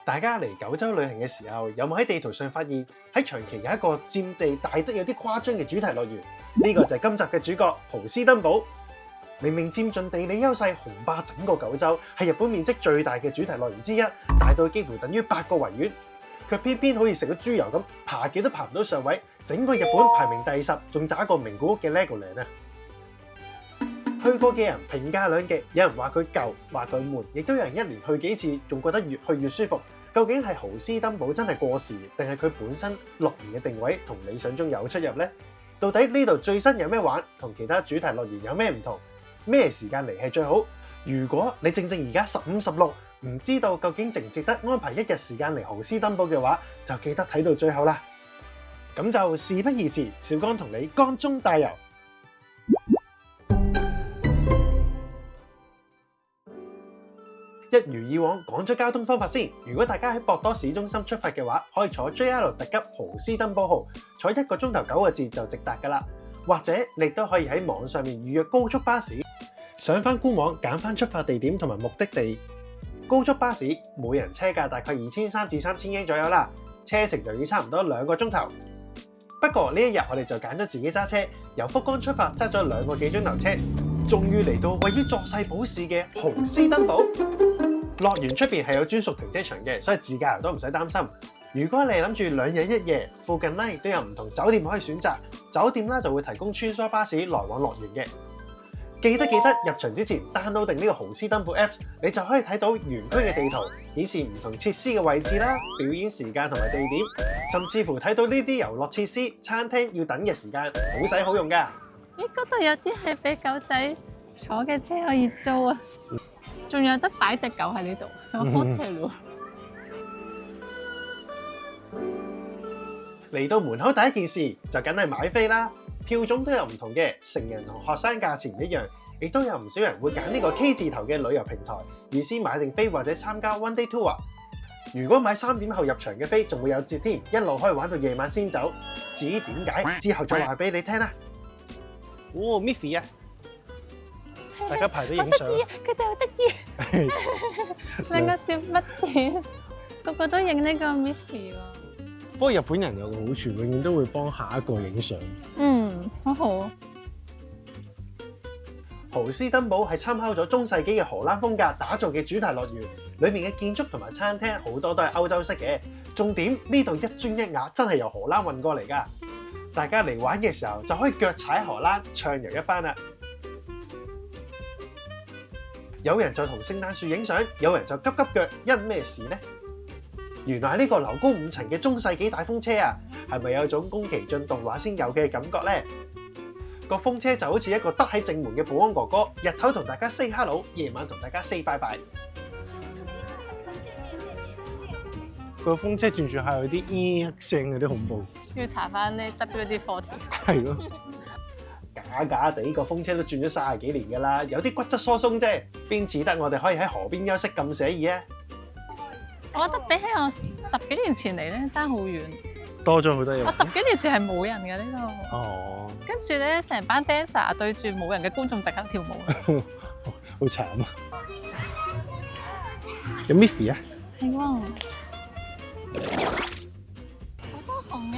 大家嚟九州旅行嘅時候，有冇喺地圖上發現喺長期有一個佔地大得有啲誇張嘅主題樂園？呢個就係今集嘅主角豪斯登堡。明明佔盡地理優勢，雄霸整個九州，係日本面積最大嘅主題樂園之一，大到幾乎等於8個維園，卻偏偏好似食咗豬油咁，爬極都爬唔到上位。整個日本排名第10，仲差過名古屋嘅 Legoland 啊！去過嘅人評價兩極，有人話佢舊，話佢悶，亦都有人一年去幾次，仲覺得越去越舒服。究竟係豪斯登堡真係過時，定係佢本身樂園嘅定位同理想中有出入呢？到底呢度最新有咩玩，同其他主題樂園有咩唔同？咩時間嚟係最好？如果你正而家15、16，唔知道究竟值唔值得安排一日時間嚟豪斯登堡嘅話，就記得睇到最後啦。咁就事不宜遲，小江同你江中帶遊。一如以往講咗交通方法先。如果大家喺博多市中心出發嘅話，可以坐 JR 特急豪斯登堡號，坐1個鐘頭9個字就直達㗎啦。或者你都可以喺網上面預約高速巴士，上翻官網揀翻出發地點同埋目的地。高速巴士每人車價大概2300至3000英左右啦，車程就要差唔多2個鐘頭。不過呢一日我哋就揀咗自己揸車，由福岡出發，揸咗2個幾鐘頭車，終於嚟到位於坐世保市嘅豪斯登堡。樂園出邊係有專屬停車場嘅，所以自駕遊都唔使擔心。如果你諗住2日1夜，附近咧亦都有唔同酒店可以選擇，酒店咧就會提供穿梭巴士來往樂園嘅。記得入場之前 download 定呢個豪斯登堡 Apps， 你就可以睇到園區嘅地圖，顯示唔同設施嘅位置啦、表演時間同埋地點，甚至乎睇到呢啲遊樂設施、餐廳要等嘅時間，好使好用㗎。咦，嗰度有啲係俾狗仔坐嘅車可以租啊，仲有得擺隻狗喺呢度，有 hotel 喎。嚟到門口第一件事就梗係買飛啦，票種都有唔同嘅，成人同學生價錢唔一樣，亦都有唔少人會揀呢個 K 字頭嘅旅遊平台，預先買定飛或者參加 one day tour。如果買3點後入場嘅飛，仲會有折添，一路可以玩到夜晚先走。至於點解，之後再話俾你聽啦。哦 Miffy 啊，大家排隊影相。佢哋好得意，兩個小不點，個個都影呢個 Miffy 喎。不過日本人有個好處，永遠都會幫下一個影相。好好。豪斯登堡係參考咗中世紀嘅荷蘭風格打造嘅主題樂園，裏面嘅建築同埋餐廳好多都係歐洲式嘅。重點呢度一磚一瓦真係由荷蘭運過嚟㗎。大家嚟玩嘅時候就可以腳踩荷蘭，暢遊一番啦。有人就同聖誕樹影相，有人就急腳，因咩事呢？原來呢個樓高5層嘅中世紀大風車啊，係咪有種宮崎駿動畫先有嘅感覺呢？個風車就好似一個得喺正門嘅保安哥哥，日頭同大家 say hello， 夜晚同大家 say bye bye。個風車轉下有啲咿聲，有啲恐怖。要查翻呢 WD-40。係咯，假地個風車都轉咗30幾年㗎啦，有啲骨質疏鬆啫，邊似得我哋可以喺河邊休息咁寫意啊！我覺得比起我10幾年前嚟咧，爭好遠。多咗好多嘢。我10幾年前係冇人嘅呢度。哦。跟住咧，成班 dancer 對住冇人嘅觀眾即刻跳舞。好慘啊！有 Miffy 啊？係喎。好多熊嘅。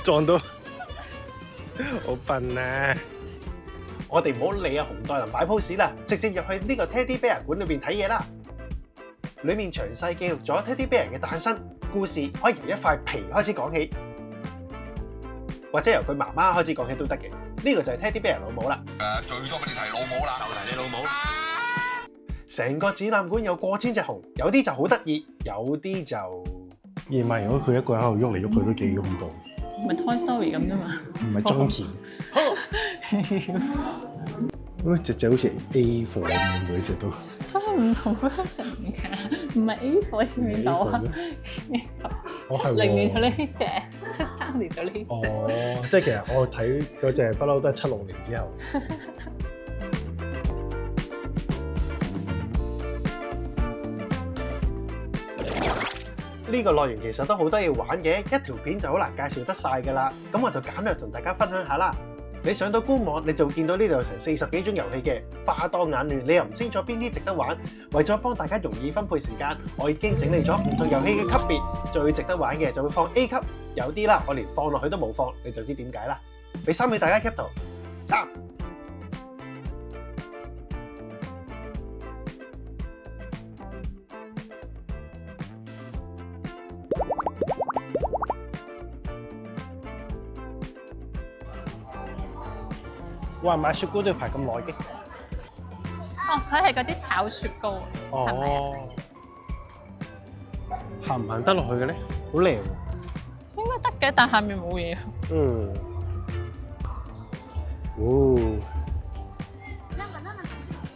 撞到，好笨啊！我哋唔好理阿熊大林擺 pose 啦，直接入去呢個 Teddy Bear 館裏邊睇嘢啦。裏面詳細記錄咗 Teddy Bear 嘅誕生故事，可以由一塊皮開始講起，或者由佢媽媽開始講起都得嘅。呢個就係 Teddy Bear 老母啦。最多俾你提老母啦，就提你老母。成個展覽館有過千隻熊，有啲就好得意，有啲就夜晚如果佢一個人喺度喐嚟喐去都幾恐怖。唔係 Toy Story 咁啫嘛。唔係中田。嗰隻隻好似 A4 咁樣，每隻都。都係唔同 version 㗎，唔係 A4 先見到啊。70年就呢隻，73年就呢隻。哦，即係其實我睇嗰隻不嬲都係76年之後。呢個樂園其實都好多嘢玩嘅，一條片就好難介紹得晒㗎啦。咁我就簡略同大家分享下啦。你上到官網，你就會見到呢度有成40幾種遊戲嘅，花多眼亂，你又唔清楚邊啲值得玩。為咗幫大家容易分配時間，我已經整理咗唔同遊戲嘅級別，最值得玩嘅就會放 A 級，有啲啦我連放落去都冇放，你就知點解啦。俾3秒大家 cap 圖，3。哇！買雪糕都要排咁耐嘅。哦，佢係嗰啲炒雪糕啊，係咪啊？哦，行唔行得落去嘅咧？好靚喎。應該得嘅，但下面冇嘢。嗯。哦。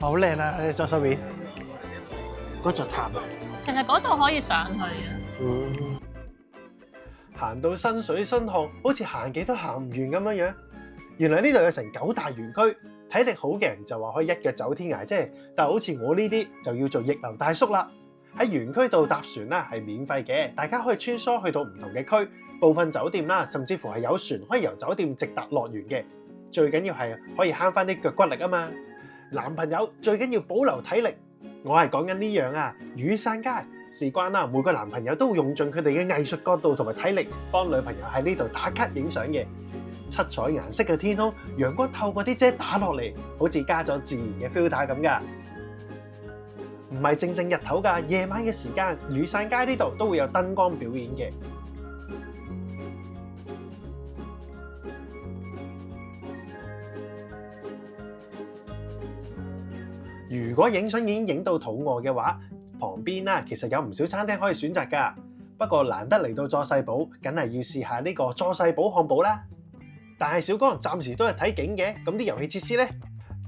好靚啊！你左手邊嗰座塔啊。其實嗰度可以上去嘅。嗯。行到身水身汗，好似行幾都行唔完咁樣樣。原來呢度有成9大園區，體力好嘅人就話可以一腳走天涯啫。但係好似我呢啲就要做逆流大叔啦。喺園區度搭船啦係免費嘅，大家可以穿梭去到唔同嘅區，部分酒店啦，甚至乎係有船可以由酒店直達樂園嘅。最緊要係可以慳翻啲腳骨力啊嘛。男朋友最緊要保留體力，我係講緊呢樣啊。雨傘街事關啦，每個男朋友都會用盡佢哋嘅藝術角度同埋體力幫女朋友喺呢度打卡影相嘅。七彩顏色嘅天空，陽光透過啲遮打落嚟，好似加咗自然嘅 filter 咁噶。唔係正日頭㗎，夜晚嘅時間，雨傘街呢度都會有燈光表演嘅。如果影相已經影到肚餓嘅話，旁邊啦其實有唔少餐廳可以選擇㗎。不過難得嚟到佐世保，梗係要試下呢個佐世保漢堡啦。但係小哥暫時都係睇景嘅，咁啲遊戲設施呢？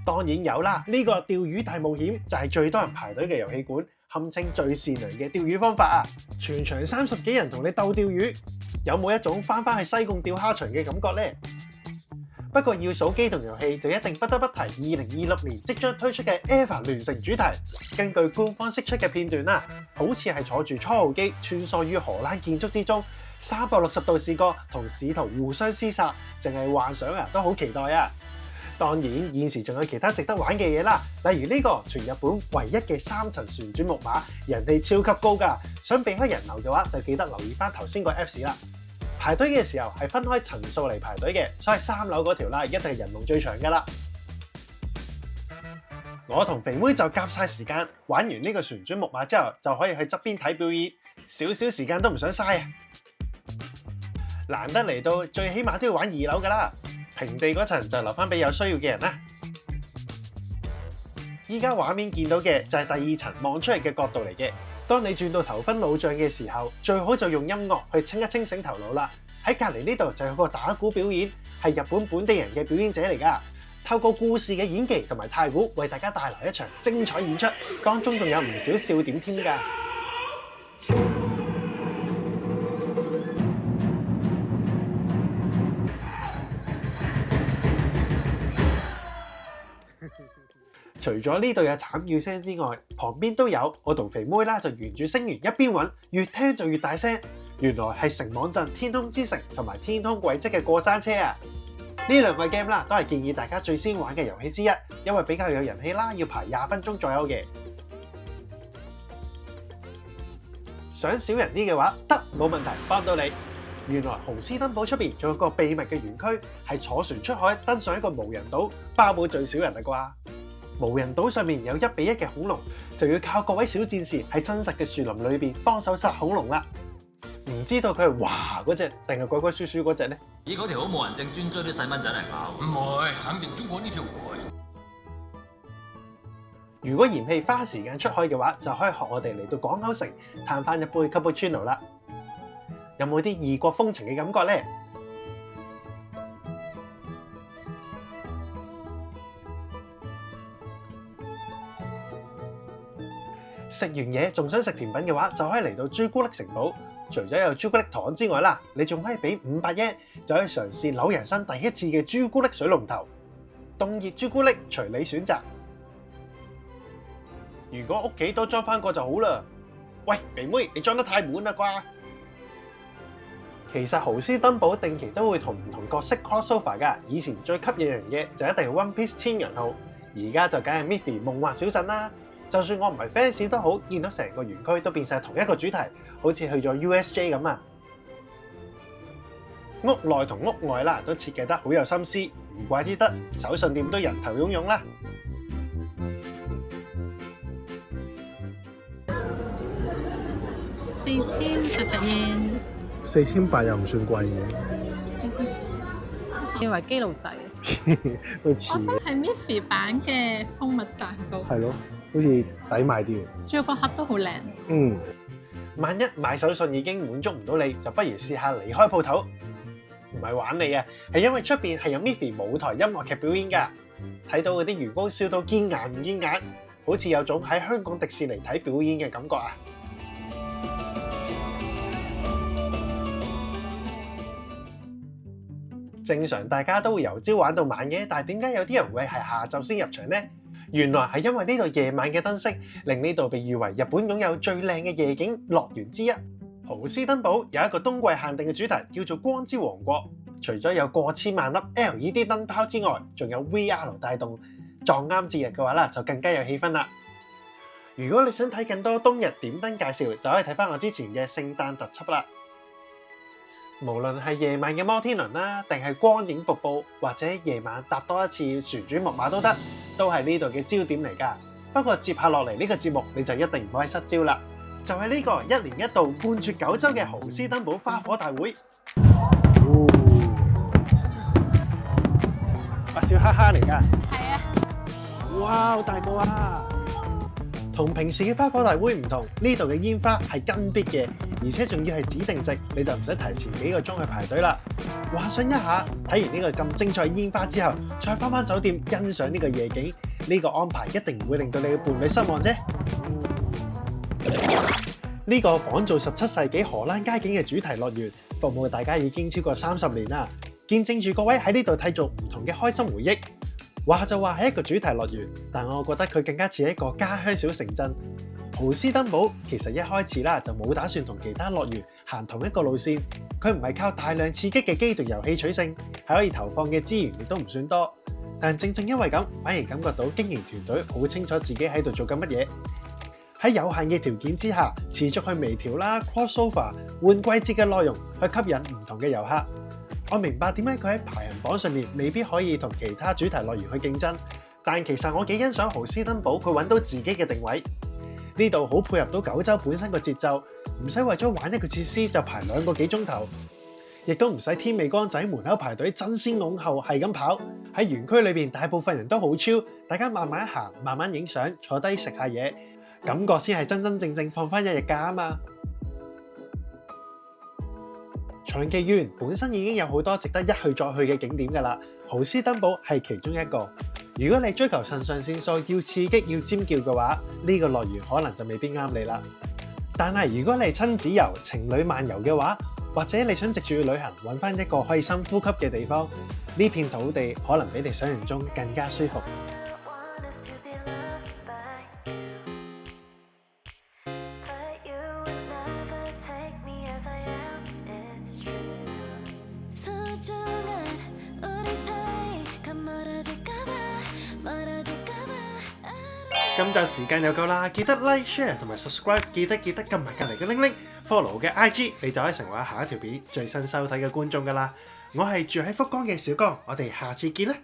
當然有啦。呢個釣魚大冒險就係最多人排隊嘅遊戲館，堪稱最善良嘅釣魚方法啊！全場30幾人同你鬥釣魚，有冇一種翻返去西貢釣蝦場嘅感覺呢？不過要數機動遊戲，就一定不得不提2026年即將推出嘅 EVA 聯乘主題。根據官方釋出嘅片段啦，好似係坐住初號機穿梭於荷蘭建築之中。360度視角同使徒互相廝殺，淨係幻想啊都好期待啊！當然現時仲有其他值得玩嘅嘢啦，例如呢個全日本唯一嘅3層旋轉木馬，人氣超級高㗎。想避開人流嘅話，就記得留意翻頭先個 Apps 啦。排隊嘅時候係分開層數嚟排隊嘅，所以3樓嗰條啦一定係人龍最長㗎啦。我同肥妹就夾晒時間，玩完呢個旋轉木馬之後，就可以去側邊睇表演，少少時間都唔想嘥啊！難得嚟到，最起碼都要玩2樓㗎啦。平地嗰層就留翻俾有需要嘅人啦。依家畫面見到嘅就係第2層望出嚟嘅角度嚟嘅。當你轉到頭昏腦脹嘅時候，最好就用音樂去清一清醒頭腦啦。喺隔離呢度就有個打鼓表演，係日本本地人嘅表演者嚟㗎。透過故事嘅演技同埋太鼓，為大家帶來一場精彩演出，當中仲有唔少笑點添㗎。除咗呢度有慘叫聲之外，旁邊都有。我同肥妹啦就沿住聲源一邊揾，越聽就越大聲。原來係城網鎮天空之城同埋天空軌跡嘅過山車啊！呢兩個 game 啦，都係建議大家最先玩嘅遊戲之一，因為比較有人氣啦，要排20分鐘左右嘅。想少人啲嘅話，得，冇問題，幫到你。原來紅絲登堡出邊仲有個秘密嘅園區，係坐船出海登上一個無人島，包保最少人啦啩。無人島上面有1比1嘅恐龍，就要靠各位小戰士喺真實嘅樹林裏邊幫手殺恐龍啦。唔知道佢係華嗰隻定係鬼鬼祟祟嗰隻呢？咦，嗰條好冇人性，專追啲細蚊仔嚟咬。唔會，肯定中過呢條會。如果嫌棄花時間出海嘅話，就可以學我哋嚟到港口城嘆翻一杯 cappuccino 啦。有冇啲異國風情嘅感覺呢？食完嘢仲想食甜品嘅話，就可以嚟到朱古力城堡。除咗有朱古力糖之外啦，你仲可以俾500yen就可以嘗試扭人生第一次嘅朱古力水龍頭。凍熱朱古力隨你選擇。如果屋企都裝翻個就好啦。喂，肥妹，你裝得太滿啦啩？其實豪斯登堡定期都會同唔同角色 crossover 㗎。以前最吸引人嘅就一定係 One Piece 千人號，而家就梗係 Miffy 夢幻小鎮啦。就算我唔係 fans 都好，見到成個園區都變晒同一個主題，好似去咗 USJ 咁啊！屋內同屋外啦都設計得好有心思，唔怪之得手信店都人頭湧湧啦。4800 yen，4800又唔算貴嘅，以為基路仔，都似。我心係 Miffy 版嘅蜂蜜蛋糕，係咯，好似抵買啲。仲有個盒都好靚。萬一買手信已經滿足唔到你，就不如試下離開鋪頭。唔係玩你啊，係因為出邊係有 Miffy 舞台音樂劇表演㗎。睇到嗰啲員工笑到見眼唔見眼，好似有種喺香港迪士尼睇表演嘅感覺啊！正常大家都會由朝玩到晚嘅，但係點解有啲人會係下晝先入場呢？原來係因為呢度夜晚嘅燈飾令呢度被譽為日本擁有最靚嘅夜景樂園之一。豪斯登堡有一個冬季限定嘅主題叫做光之王國，除咗有過千萬粒 LED 燈泡之外，仲有 VR 帶動，撞啱節日嘅話啦，就更加有氣氛啦。如果你想睇更多冬日點燈介紹，就可以睇翻我之前嘅聖誕特輯啦。無論係夜晚嘅摩天輪啦，定係光影瀑布，或者夜晚搭多一次旋轉木馬都得，都係呢度嘅焦點嚟㗎。不過接下落嚟呢個節目你就一定唔可以失焦啦，就係呢個1年1度冠絕9週嘅豪斯登堡花火大會。白笑哈哈嚟㗎。係啊。哇，好大個啊！同平時嘅花火大會唔同，呢度嘅煙花係跟必嘅，而且仲要係指定席，你就唔使提前幾個鐘去排隊啦。幻想一下，睇完呢個咁精彩煙花之後，再返酒店欣賞呢個夜景，呢個安排一定唔會令到你嘅伴侶失望啫。呢個仿造17世紀荷蘭街景嘅主題樂園，服務大家已經超過30年啦，見證住各位喺呢度締造唔同嘅開心回憶。話就話係一個主題樂園，但我覺得佢更加似一個家鄉小城鎮。豪斯登堡其實一開始啦就冇打算同其他樂園行同一個路線，佢唔係靠大量刺激嘅機動遊戲取勝，係可以投放嘅資源亦都唔算多。但正正因為咁，反而感覺到經營團隊好清楚自己喺度做緊乜嘢。喺有限嘅條件之下，持續去微調啦、crossover、換季節嘅內容，去吸引唔同嘅遊客。我明白點解佢喺排行榜上面未必可以同其他主題樂園去競爭，但其實我幾欣賞豪斯登堡佢揾到自己嘅定位。呢度好配合到9週本身個節奏，唔使為咗玩一個設施就排2個幾鐘頭，亦都唔使天未光仔門口排隊爭先恐後係咁跑。喺園區裏邊大部分人都好 chill，大家慢慢行，慢慢影相，坐低食下嘢，感覺先係真真正正放翻1日假啊嘛！長期園本身已經有好多值得一去再去嘅景點㗎啦，豪斯登堡係其中一個。如果你追求腎上腺素要刺激要尖叫嘅話，呢個樂園可能就未必啱你啦。但係如果你係親子遊、情侶漫遊嘅話，或者你想藉住旅行揾翻一個可以深呼吸嘅地方，呢片土地可能比你想象中更加舒服。今集時間又夠啦，記得 like、share 同埋 subscribe，記得撳埋隔離嘅鈴鈴 ，follow 我嘅 IG，你就可以成為下一條片最新收睇嘅觀眾㗎啦。我係住喺福岡嘅小江，我哋下次見啦。